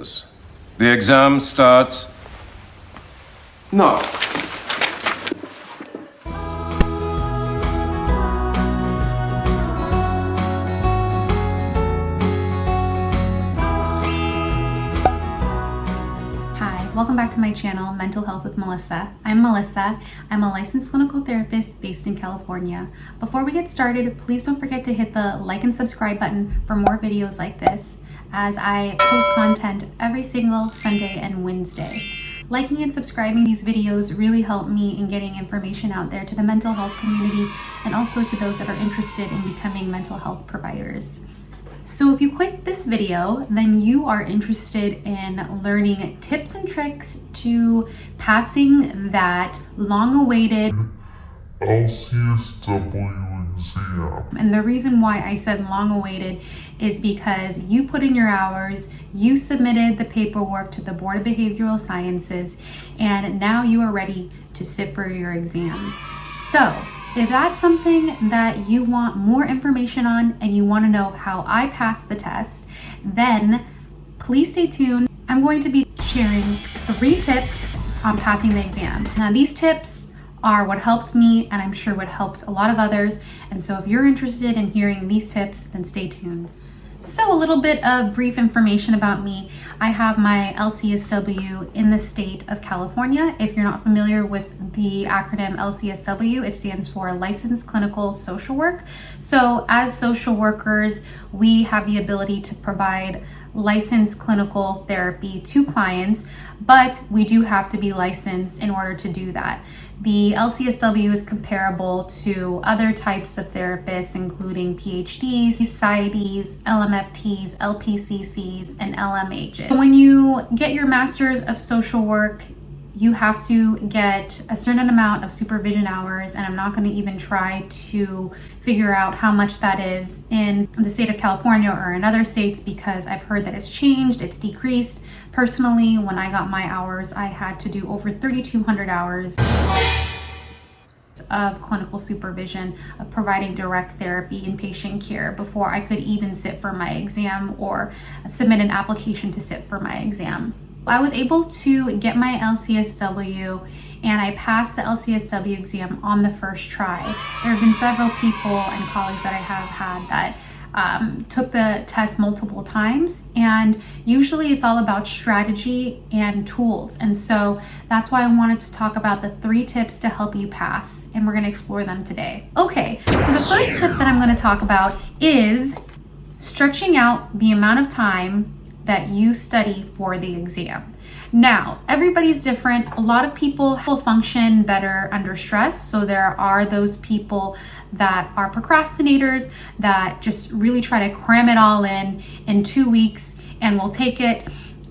The exam starts now. Welcome back to my channel, Mental Health with Melissa. I'm Melissa. I'm a licensed clinical therapist based in California. Before we get started, please don't forget to hit the like and subscribe button for more videos like this, as I post content every single Sunday and Wednesday. Liking and subscribing these videos really help me in getting information out there to the mental health community and also to those that are interested in becoming mental health providers. So if you click this video, then you are interested in learning tips and tricks to passing that long-awaited LCSW exam. And the reason why I said long-awaited is because you put in your hours, you submitted the paperwork to the Board of Behavioral Sciences, and now you are ready to sit for your exam. So if that's something that you want more information on and you want to know how I passed the test, then please stay tuned. I'm going to be sharing 3 tips on passing the exam. Now, these tips are what helped me, and I'm sure what helped a lot of others. And so if you're interested in hearing these tips, then stay tuned. So a little bit of brief information about me. I have my LCSW in the state of California. If you're not familiar with the acronym LCSW, it stands for Licensed Clinical Social Work. So as social workers, we have the ability to provide licensed clinical therapy to clients, but we do have to be licensed in order to do that. The LCSW is comparable to other types of therapists, including PhDs, PsyDs, LMFTs, LPCCs, and LMHs. When you get your Master's of Social Work, you have to get a certain amount of supervision hours, and I'm not going to even try to figure out how much that is in the state of California or in other states, because I've heard that it's changed, it's decreased. Personally, when I got my hours, I had to do over 3,200 hours of clinical supervision, of providing direct therapy and patient care before I could even sit for my exam or submit an application to sit for my exam. I was able to get my LCSW, and I passed the LCSW exam on the first try. There have been several people and colleagues that I have had that took the test multiple times, and usually it's all about strategy and tools. And so that's why I wanted to talk about the 3 tips to help you pass, and we're going to explore them today. Okay, so the first tip that I'm going to talk about is stretching out the amount of time that you study for the exam. Now, everybody's different. A lot of people will function better under stress. So there are those people that are procrastinators that just really try to cram it all in 2 weeks and will take it.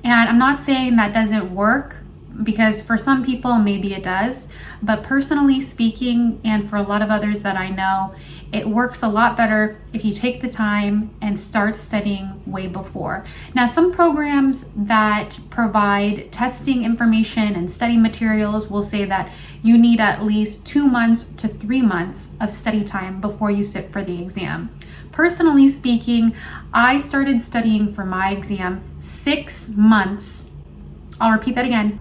And I'm not saying that doesn't work, because for some people maybe it does, but personally speaking, and for a lot of others that I know, it works a lot better if you take the time and start studying way before. Now, some programs that provide testing information and study materials will say that you need at least 2 months to 3 months of study time before you sit for the exam. Personally speaking, I started studying for my exam 6 months. I'll repeat that again.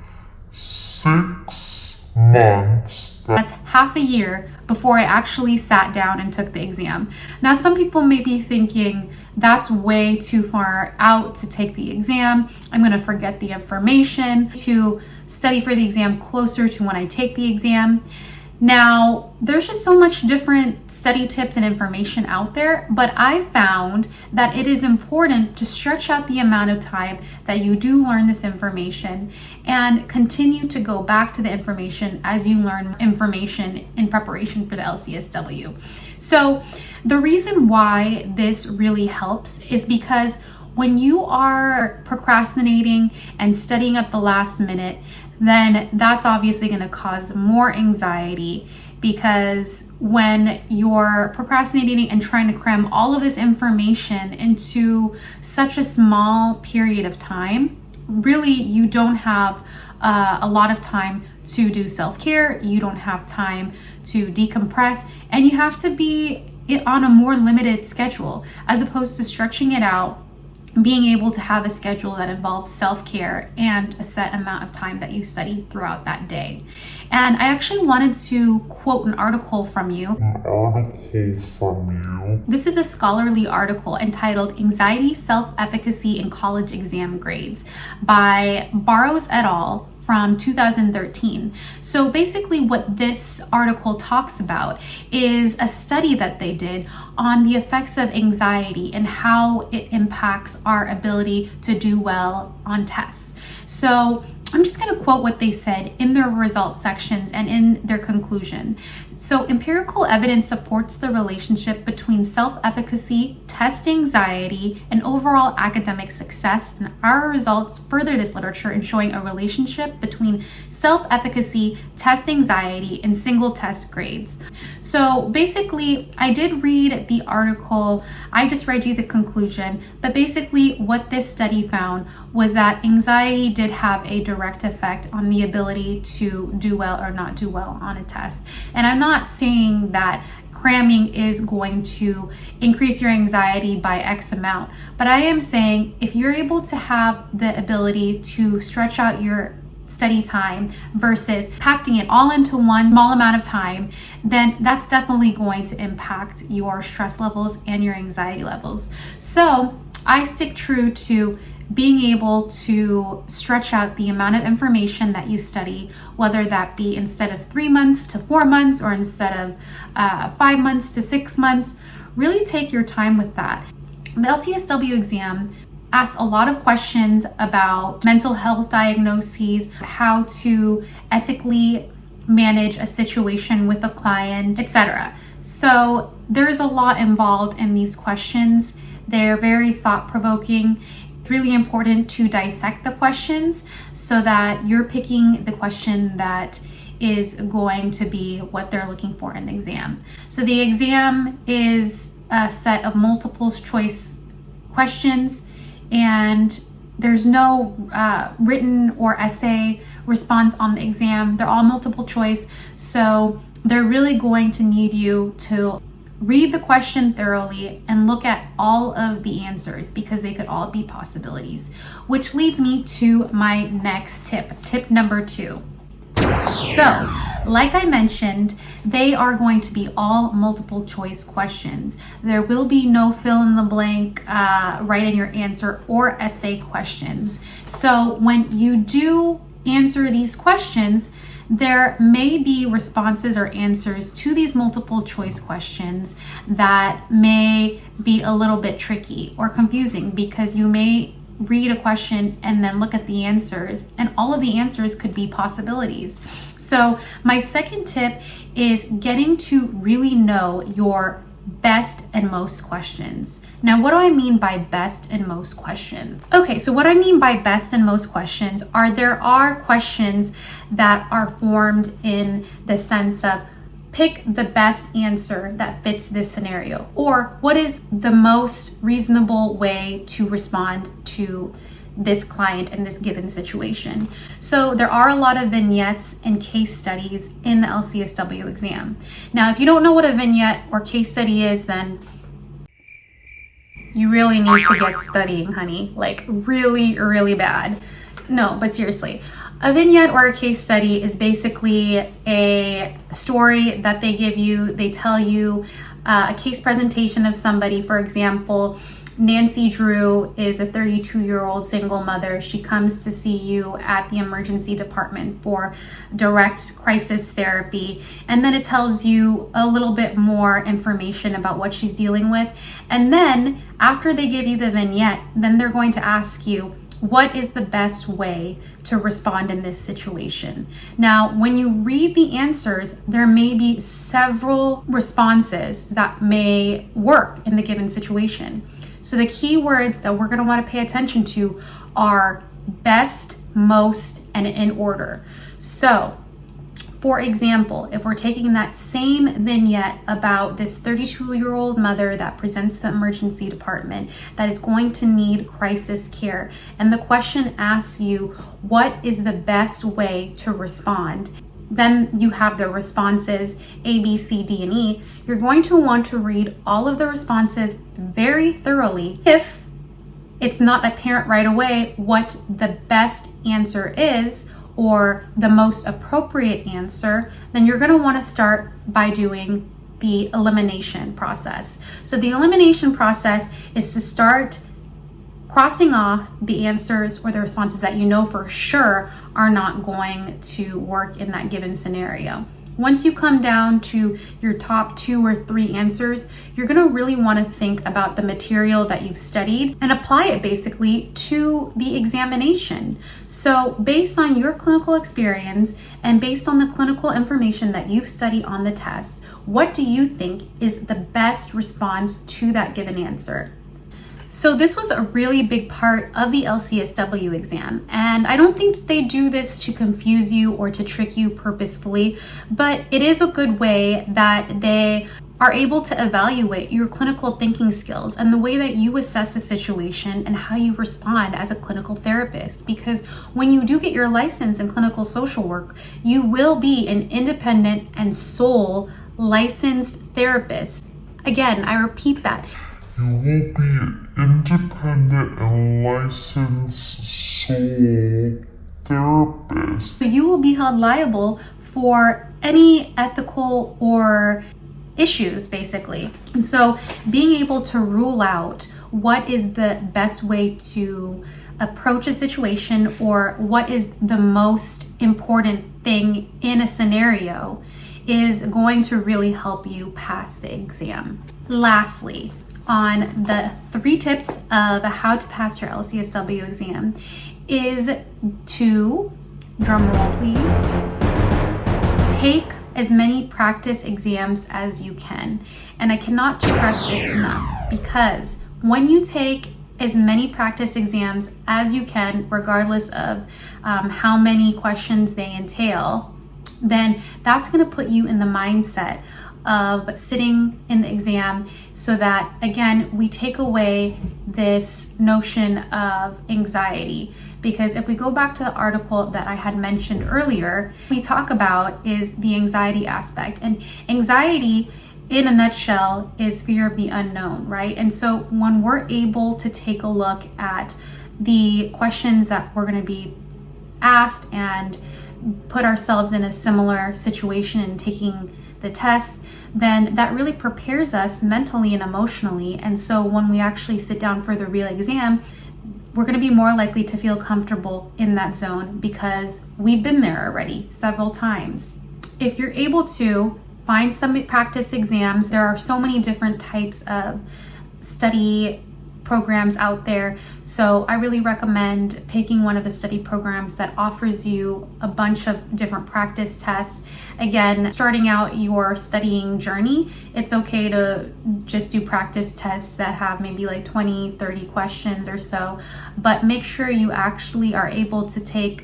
6 months. That's half a year before I actually sat down and took the exam. Now, some people may be thinking that's way too far out to take the exam. I'm going to forget the information to study for the exam closer to when I take the exam. Now, there's just so much different study tips and information out there, but I found that it is important to stretch out the amount of time that you do learn this information and continue to go back to the information as you learn information in preparation for the LCSW. So the reason why this really helps is because when you are procrastinating and studying at the last minute, then that's obviously going to cause more anxiety, because when you're procrastinating and trying to cram all of this information into such a small period of time, really you don't have a lot of time to do self-care, you don't have time to decompress, and you have to be on a more limited schedule as opposed to stretching it out being able to have a schedule that involves self-care and a set amount of time that you study throughout that day. And I actually wanted to quote an article from you. This is a scholarly article entitled Anxiety, Self-Efficacy in College Exam Grades by Barrows et al. From 2013. So basically what this article talks about is a study that they did on the effects of anxiety and how it impacts our ability to do well on tests. So I'm just going to quote what they said in their results sections and in their conclusion. So empirical evidence supports the relationship between self-efficacy, test anxiety, and overall academic success. And our results further this literature in showing a relationship between self-efficacy, test anxiety, and single test grades. So basically, I did read the article. I just read you the conclusion. But basically, what this study found was that anxiety did have a direct effect on the ability to do well or not do well on a test. And I'm not saying that cramming is going to increase your anxiety by X amount, but I am saying if you're able to have the ability to stretch out your study time versus packing it all into one small amount of time, then that's definitely going to impact your stress levels and your anxiety levels. So I stick true to being able to stretch out the amount of information that you study, whether that be instead of 3 months to 4 months or instead of 5 months to 6 months. Really take your time with that. The LCSW exam asks a lot of questions about mental health diagnoses, how to ethically manage a situation with a client, etc. So there's a lot involved in these questions. They're very thought-provoking. It's really important to dissect the questions so that you're picking the question that is going to be what they're looking for in the exam. So the exam is a set of multiple choice questions, and there's no written or essay response on the exam. They're all multiple choice. So they're really going to need you to read the question thoroughly and look at all of the answers because they could all be possibilities. Which leads me to my next tip number 2. So, like I mentioned, they are going to be all multiple choice questions. There will be no fill in the blank, write in your answer or essay questions. So when you do answer these questions, there may be responses or answers to these multiple choice questions that may be a little bit tricky or confusing because you may read a question and then look at the answers, and all of the answers could be possibilities. So my second tip is getting to really know your best and most questions. Now, what do I mean by best and most questions? Okay, so what I mean by best and most questions are there are questions that are formed in the sense of pick the best answer that fits this scenario, or what is the most reasonable way to respond to this client in this given situation. So there are a lot of vignettes and case studies in the LCSW exam. Now, if you don't know what a vignette or case study is, then you really need to get studying, honey. Like really, really bad. No, but seriously. A vignette or a case study is basically a story that they give you. They tell you a case presentation of somebody. For example, Nancy Drew is a 32-year-old single mother. She comes to see you at the emergency department for direct crisis therapy. And then it tells you a little bit more information about what she's dealing with. And then after they give you the vignette, then they're going to ask you, what is the best way to respond in this situation? Now, when you read the answers, there may be several responses that may work in the given situation. So the key words that we're going to want to pay attention to are best, most, and in order. So, for example, if we're taking that same vignette about this 32-year-old mother that presents to the emergency department that is going to need crisis care, and the question asks you, what is the best way to respond? Then you have the responses A, B, C, D, and E. You're going to want to read all of the responses very thoroughly if it's not apparent right away what the best answer is or the most appropriate answer, then you're going to want to start by doing the elimination process. So the elimination process is to start crossing off the answers or the responses that you know for sure are not going to work in that given scenario. Once you come down to your top 2 or 3 answers, you're going to really want to think about the material that you've studied and apply it basically to the examination. So based on your clinical experience and based on the clinical information that you've studied on the test, what do you think is the best response to that given answer? So this was a really big part of the LCSW exam, and I don't think they do this to confuse you or to trick you purposefully, but it is a good way that they are able to evaluate your clinical thinking skills and the way that you assess a situation and how you respond as a clinical therapist. Because when you do get your license in clinical social work, you will be an independent and sole licensed therapist. Again, I repeat that. You will be an independent and licensed sole therapist. So you will be held liable for any ethical or issues, basically. And so being able to rule out what is the best way to approach a situation or what is the most important thing in a scenario is going to really help you pass the exam. Lastly, on the 3 tips of how to pass your LCSW exam is to, drum roll please, take as many practice exams as you can. And I cannot stress this enough, because when you take as many practice exams as you can, regardless of how many questions they entail, then that's going to put you in the mindset of sitting in the exam, so that again we take away this notion of anxiety. Because if we go back to the article that I had mentioned earlier, we talk about is the anxiety aspect, and anxiety in a nutshell is fear of the unknown, right? And so when we're able to take a look at the questions that we're going to be asked and put ourselves in a similar situation in taking the test, then that really prepares us mentally and emotionally. And so when we actually sit down for the real exam, we're going to be more likely to feel comfortable in that zone because we've been there already several times. If you're able to find some practice exams, there are so many different types of study programs out there. So I really recommend picking one of the study programs that offers you a bunch of different practice tests. Again, starting out your studying journey, it's okay to just do practice tests that have maybe like 20, 30 questions or so, but make sure you actually are able to take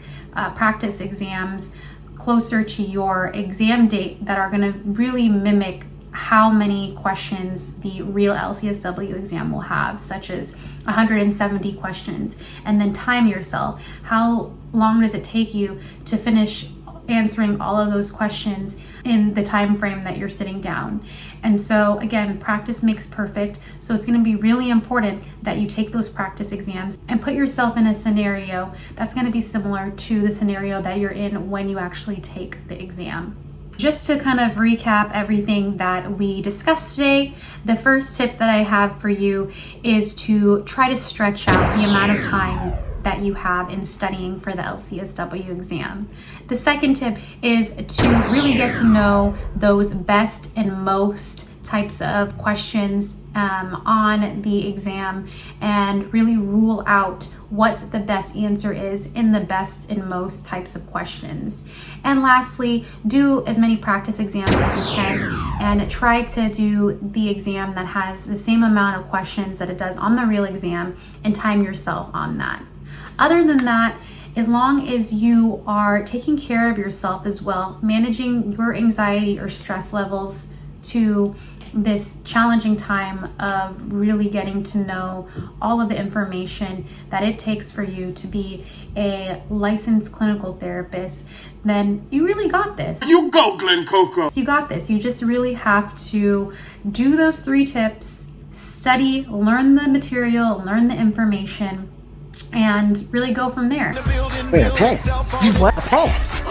practice exams closer to your exam date that are going to really mimic how many questions the real LCSW exam will have, such as 170 questions, and then time yourself. How long does it take you to finish answering all of those questions in the time frame that you're sitting down? And so again, practice makes perfect. So it's going to be really important that you take those practice exams and put yourself in a scenario that's going to be similar to the scenario that you're in when you actually take the exam. Just to kind of recap everything that we discussed today, the first tip that I have for you is to try to stretch out the amount of time that you have in studying for the LCSW exam. The second tip is to really get to know those best and most types of questions on the exam and really rule out what the best answer is in the best and most types of questions. And lastly, do as many practice exams as you can and try to do the exam that has the same amount of questions that it does on the real exam and time yourself on that. Other than that, as long as you are taking care of yourself as well, managing your anxiety or stress levels to this challenging time of really getting to know all of the information that it takes for you to be a licensed clinical therapist, then you really got this. You go, Glen Coco. You got this. You just really have to do those 3 tips study, learn the material, learn the information, and really go from there. Wait, a pass? You what? A pass?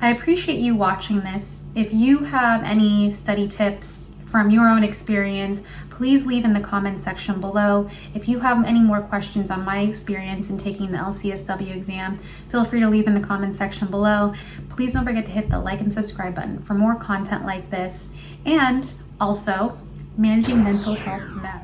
I appreciate you watching this. If you have any study tips from your own experience, please leave in the comment section below. If you have any more questions on my experience in taking the LCSW exam, feel free to leave in the comment section below. Please don't forget to hit the like and subscribe button for more content like this. And also, managing mental health matters.